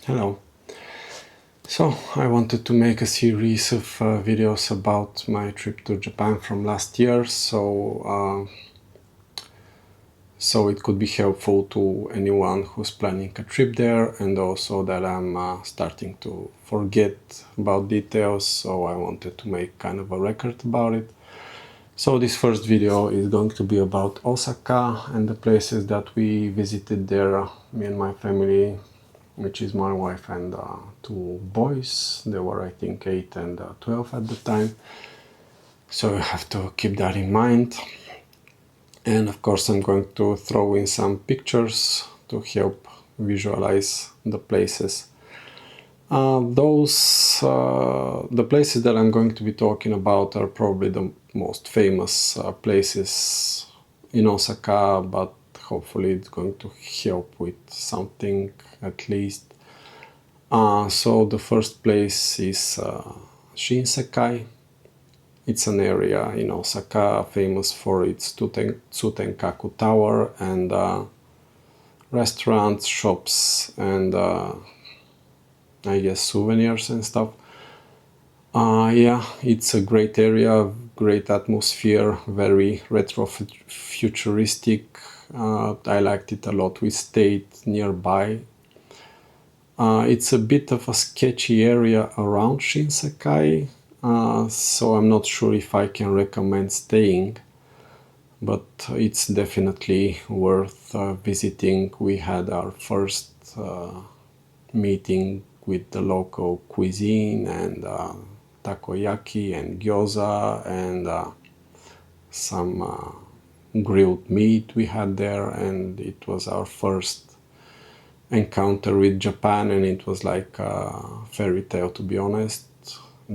Hello. So I wanted to make a series of videos about my trip to Japan from last year, so it could be helpful to anyone who's planning a trip there, and also that I'm starting to forget about details, so I wanted to make kind of a record about it. So this first video is going to be about Osaka and the places that we visited there, me and my family, which is my wife and two boys. They were, I think, 8 and 12 at the time. So you have to keep that in mind. And of course, I'm going to throw in some pictures to help visualize the places. The places that I'm going to be talking about are probably the most famous places in Osaka, but hopefully it's going to help with something at least. So the first place is Shinsekai. It's an area in Osaka famous for its Tsutenkaku Tower and restaurants, shops, and I guess souvenirs and stuff. Yeah, it's a great area, great atmosphere, very retro-futuristic. I liked it a lot. We stayed nearby. It's a bit of a sketchy area around Shinsekai, so I'm not sure if I can recommend staying, but it's definitely worth visiting. We had our first meeting with the local cuisine and takoyaki and gyoza and some grilled meat we had there, and it was our first encounter with Japan, and it was like a fairy tale, to be honest,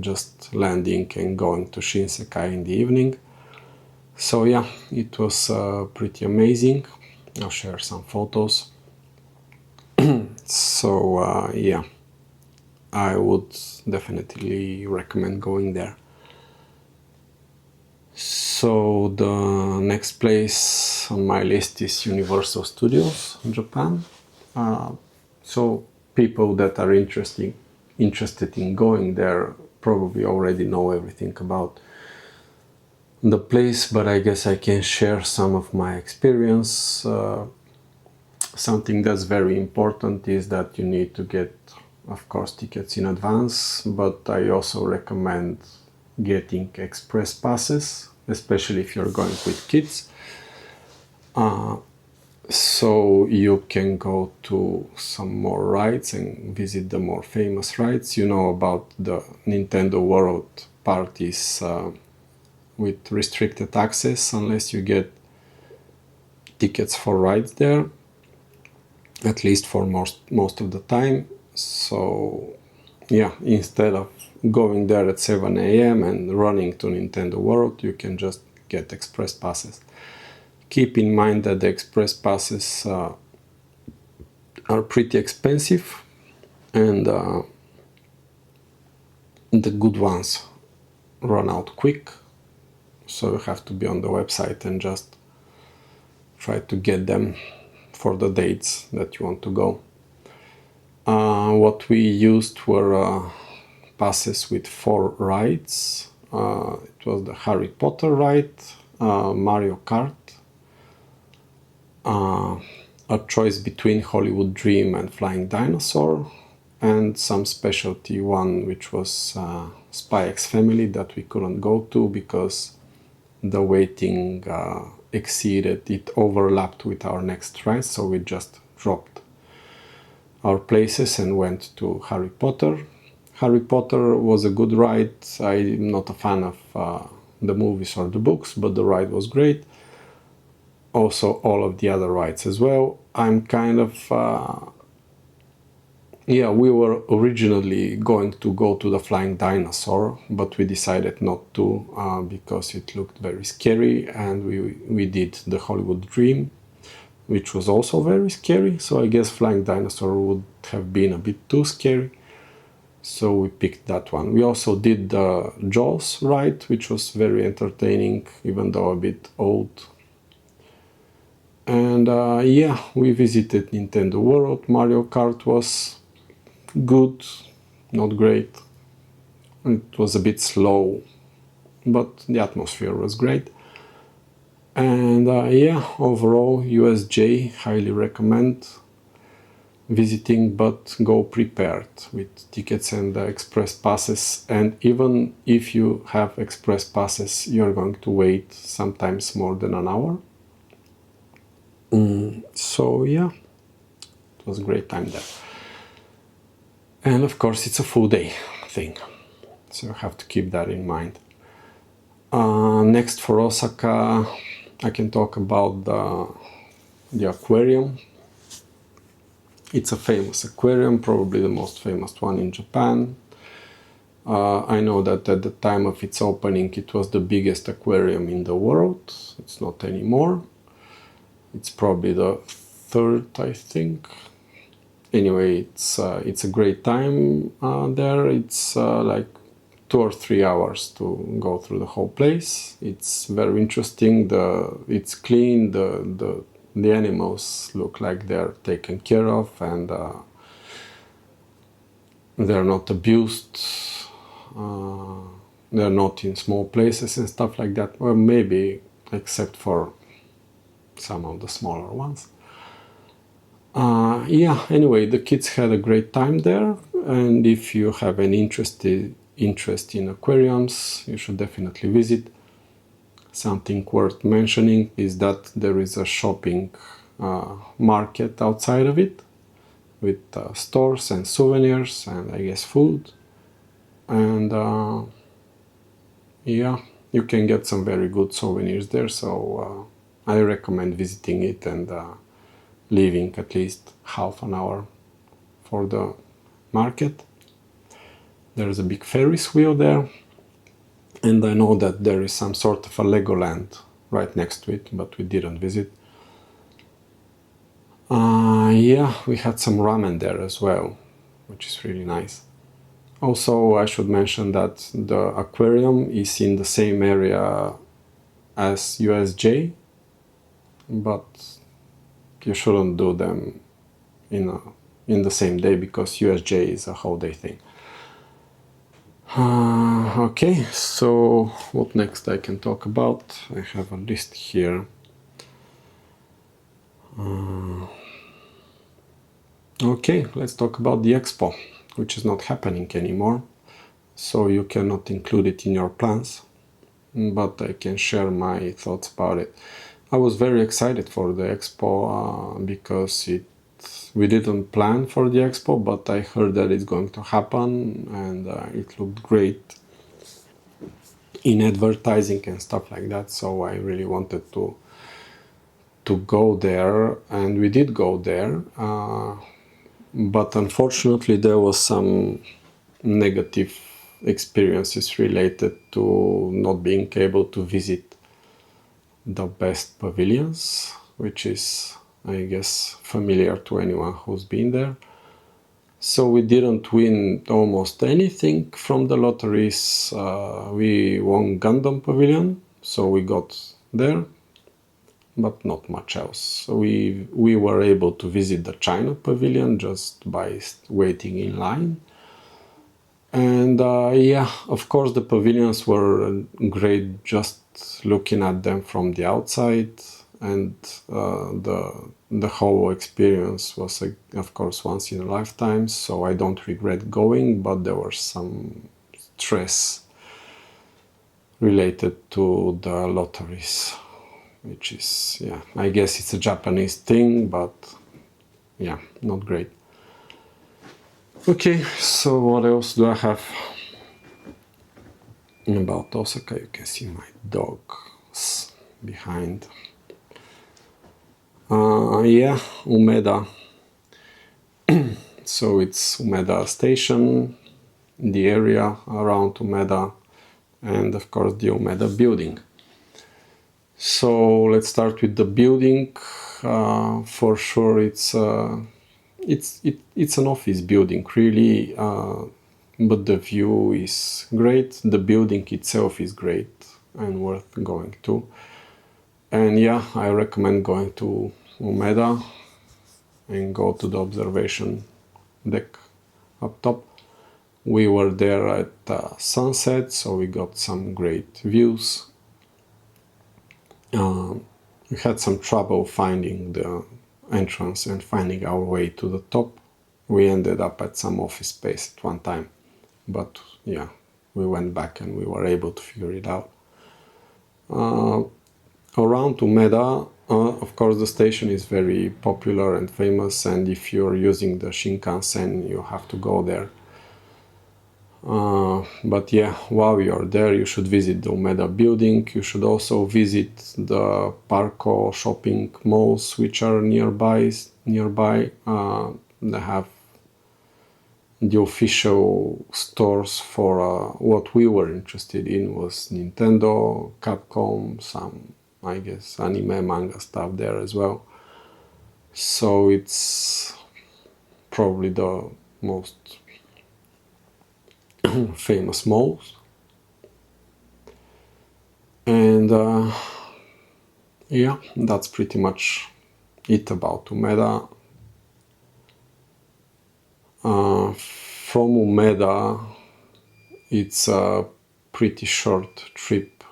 just landing and going to Shinsekai in the evening. So yeah, it was pretty amazing. I'll share some photos. So yeah, I would definitely recommend going there. So the next place on my list is Universal Studios in Japan. So people that are interested in going there probably already know everything about the place, but I guess I can share some of my experience. Something that's very important is that you need to get, of course, tickets in advance, but I also recommend getting express passes, especially if you're going with kids. So you can go to some more rides and visit the more famous rides. You know about the Nintendo World parties with restricted access unless you get tickets for rides there, at least for most of the time. So yeah, instead of going there at 7 a.m. and running to Nintendo World, you can just get express passes. Keep in mind that the express passes are pretty expensive, and the good ones run out quick, so you have to be on the website and just try to get them for the dates that you want to go. What we used were passes with 4 rides. It was the Harry Potter ride, Mario Kart, a choice between Hollywood Dream and Flying Dinosaur, and some specialty one which was Spy X Family that we couldn't go to because the waiting it overlapped with our next ride, so we just dropped our places and went to Harry Potter. Harry Potter was a good ride. I'm not a fan of the movies or the books, but the ride was great. Also all of the other rides as well. I'm kind of we were originally going to go to the Flying Dinosaur, but we decided not to because it looked very scary, and we did the Hollywood Dream, which was also very scary, so I guess Flying Dinosaur would have been a bit too scary, so we picked that one. We also did the Jaws ride, which was very entertaining, even though a bit old. And yeah, we visited Nintendo World. Mario Kart was good, not great. It was a bit slow, but the atmosphere was great. And yeah, overall, USJ, highly recommend visiting, but go prepared with tickets and express passes. And even if you have express passes, you're going to wait sometimes more than an hour. So yeah, it was a great time there. And of course, it's a full day thing, so you have to keep that in mind. Next, for Osaka, I can talk about the aquarium. It's a famous aquarium, probably the most famous one in Japan. I know that at the time of its opening, it was the biggest aquarium in the world. It's not anymore. It's probably the third, I think. Anyway, it's a great time there. It's like 2 or 3 hours to go through the whole place. It's very interesting. It's clean. The animals look like they're taken care of, and they're not abused. They're not in small places and stuff like that. Well, maybe except for some of the smaller ones. Yeah, anyway, the kids had a great time there, and if you have an interest in aquariums, you should definitely visit. Something worth mentioning is that there is a shopping market outside of it, with stores and souvenirs and I guess food. And yeah, you can get some very good souvenirs there, so I recommend visiting it and leaving at least half an hour for the market. There's a big Ferris wheel there, and I know that there is some sort of a Legoland right next to it, but we didn't visit. Yeah, we had some ramen there as well, which is really nice. Also, I should mention that the aquarium is in the same area as USJ, but you shouldn't do them in the same day, because USJ is a whole day thing. Okay, so what next I can talk about? I have a list here. Okay, let's talk about the expo, which is not happening anymore, so you cannot include it in your plans, but I can share my thoughts about it. I was very excited for the expo because we didn't plan for the expo, but I heard that it's going to happen, and it looked great in advertising and stuff like that, so I really wanted to go there, and we did go there, but unfortunately there was some negative experiences related to not being able to visit the best pavilions, which is, I guess, familiar to anyone who's been there. So we didn't win almost anything from the lotteries. We won Gundam Pavilion, so we got there, but not much else. We were able to visit the China Pavilion just by waiting in line. And yeah, of course the pavilions were great just looking at them from the outside, and the whole experience was, of course, once in a lifetime, so I don't regret going, but there was some stress related to the lotteries, which is, yeah, I guess it's a Japanese thing, but yeah, not great. Okay, so what else do I have about Osaka? You can see my dogs behind. Yeah, Umeda. So it's Umeda Station, the area around Umeda, and of course the Umeda building. So let's start with the building. For sure, it's an office building, really, but the view is great. The building itself is great and worth going to. And yeah, I recommend going to Umeda and go to the observation deck up top. We were there at sunset, so we got some great views. We had some trouble finding the entrance and finding our way to the top. We ended up at some office space at one time, but yeah, we went back and we were able to figure it out. Around Umeda, of course, the station is very popular and famous, and if you're using the Shinkansen, you have to go there. But yeah, while you're there, you should visit the Umeda building. You should also visit the Parco shopping malls, which are nearby. They have the official stores for what we were interested in was Nintendo, Capcom, some, I guess, anime, manga stuff there as well. So it's probably the most famous malls. And yeah, that's pretty much it about Umeda. From Umeda, it's a pretty short trip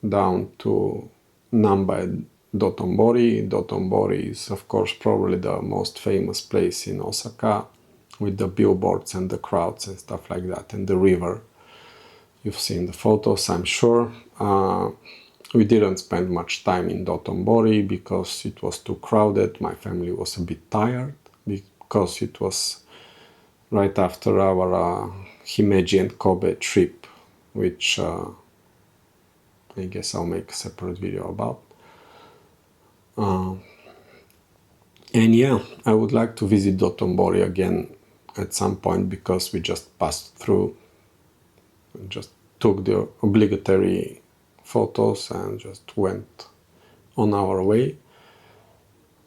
down to Namba and Dotonbori. Dotonbori is, of course, probably the most famous place in Osaka, with the billboards and the crowds and stuff like that, and the river. You've seen the photos, I'm sure. We didn't spend much time in Dotonbori because it was too crowded. My family was a bit tired because it was right after our Himeji and Kobe trip, which I guess I'll make a separate video about. And yeah, I would like to visit Dotonbori again at some point because we just passed through, just took the obligatory photos and just went on our way.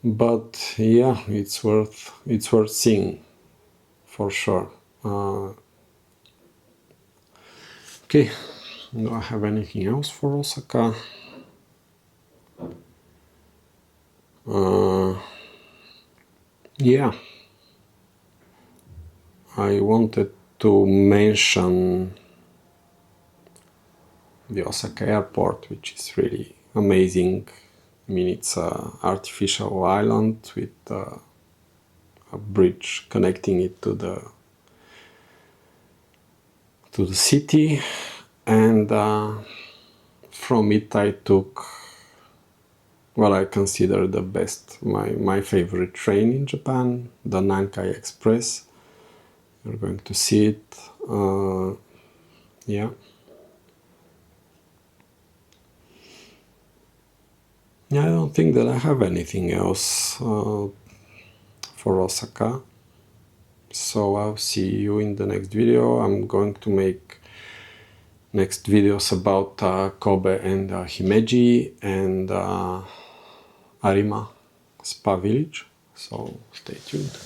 But yeah, it's worth seeing for sure. Okay, do I have anything else for Osaka? Yeah, I wanted to mention the Osaka airport, which is really amazing. I mean, it's an artificial island with a bridge connecting it to the city, and from it I took what I consider the best, my favorite train in Japan, the Nankai Express. You're going to see it. Yeah. I don't think that I have anything else for Osaka. So I'll see you in the next video. I'm going to make next videos about Kobe and Himeji and Arima Spa Village. So stay tuned.